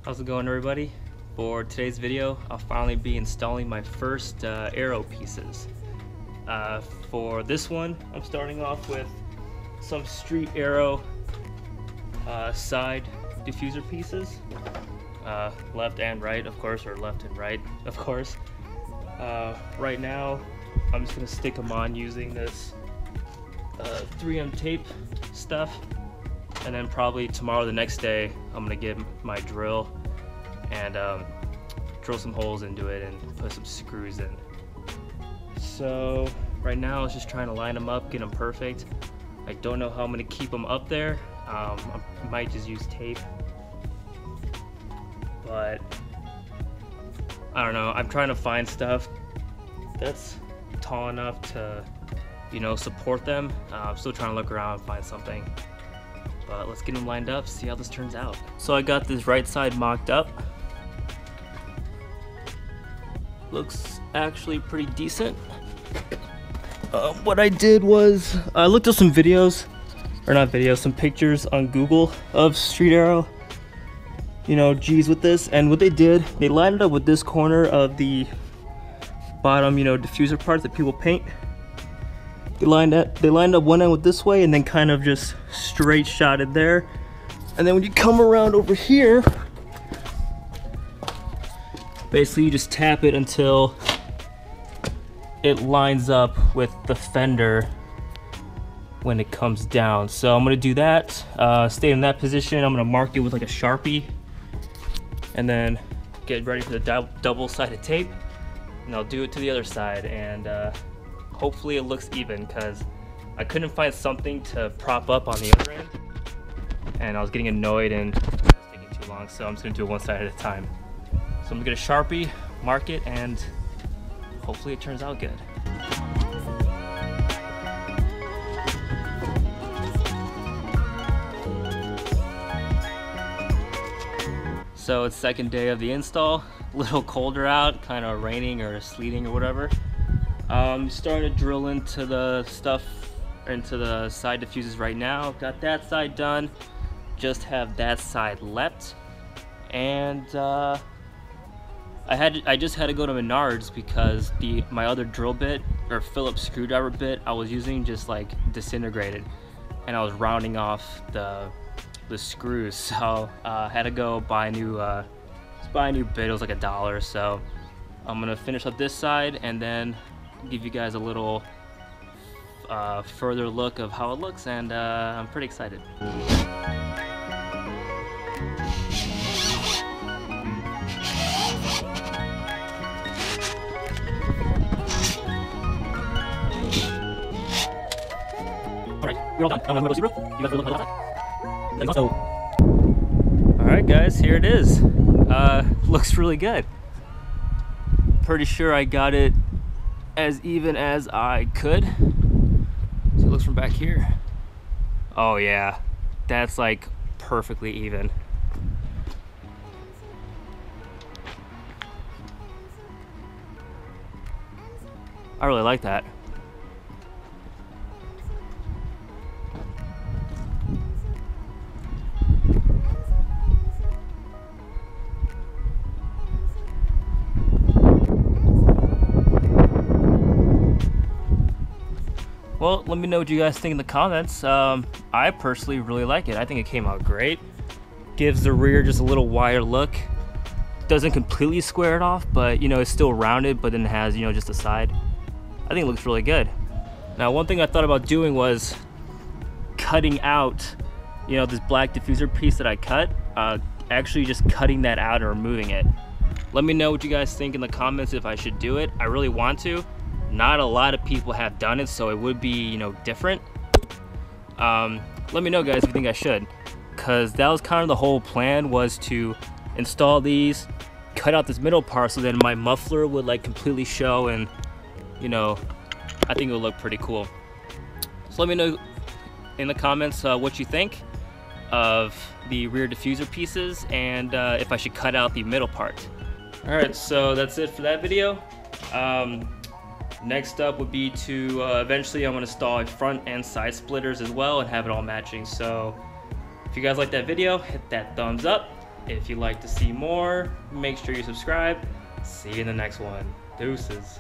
How's it going, everybody? For today's video, I'll finally be installing my first Aero pieces. For this one, I'm starting off with some street Aero side diffuser pieces. Left and right, of course, or left and right, of course. Right now, I'm just going to stick them on using this 3M tape stuff. And then probably tomorrow, the next day, I'm gonna get my drill and drill some holes into it and put some screws in. So right now, I was just trying to line them up, get them perfect. I don't know how I'm gonna keep them up there. I might just use tape, but I don't know. I'm trying to find stuff that's tall enough to, you know, support them. I'm still trying to look around and find something. But let's get them lined up, see how this turns out. So I got this right side mocked up. Looks actually pretty decent. What I did was, I looked up some videos, or not videos, some pictures on Google of street Aero, you know, G's with this. And what they did, they lined it up with this corner of the bottom, you know, diffuser part that people paint. They lined up one end with this way and then kind of just straight shot it there. And then when you come around over here, basically you just tap it until it lines up with the fender when it comes down. So I'm gonna do that, stay in that position. I'm gonna mark it with like a Sharpie and then get ready for the double-sided tape. And I'll do it to the other side, and hopefully it looks even, because I couldn't find something to prop up on the other end and I was getting annoyed and taking too long, so I'm just gonna do it one side at a time. So I'm gonna get a Sharpie, mark it, and hopefully it turns out good. So it's second day of the install, a little colder out, kind of raining or sleeting or whatever. Starting to drill into the stuff, into the side diffusers right now. Got that side done, just have that side left. And I just had to go to Menards because my other drill bit, or Phillips screwdriver bit I was using, just like disintegrated, and I was rounding off the screws. So I had to go buy a new bit. It was like $1. So I'm gonna finish up this side and then give you guys a little further look of how it looks, and I'm pretty excited. Alright, we're all done. I'm gonna go see, bro. You guys are looking at the Alright guys, here it is. Looks really good. Pretty sure I got it as even as I could. So it looks from back here. Oh yeah, that's like perfectly even. I really like that. Well, let me know what you guys think in the comments. I personally really like it. I think it came out great. Gives the rear just a little wider look. Doesn't completely square it off, but you know, it's still rounded, but then it has, you know, just a side. I think it looks really good. Now, one thing I thought about doing was cutting out, you know, this black diffuser piece that I cut, actually just cutting that out or removing it. Let me know what you guys think in the comments if I should do it. I really want to. Not a lot of people have done it, so it would be, you know, different. Let me know, guys, if you think I should, because that was kind of the whole plan, was to install these, cut out this middle part so then my muffler would like completely show, and you know, I think it would look pretty cool. So let me know in the comments what you think of the rear diffuser pieces, and if I should cut out the middle part. All right, so that's it for that video. Next up would be to eventually I'm going to install front and side splitters as well and have it all matching. So if you guys like that video, hit that thumbs up. If you'd like to see more, make sure you subscribe. See you in the next one. Deuces.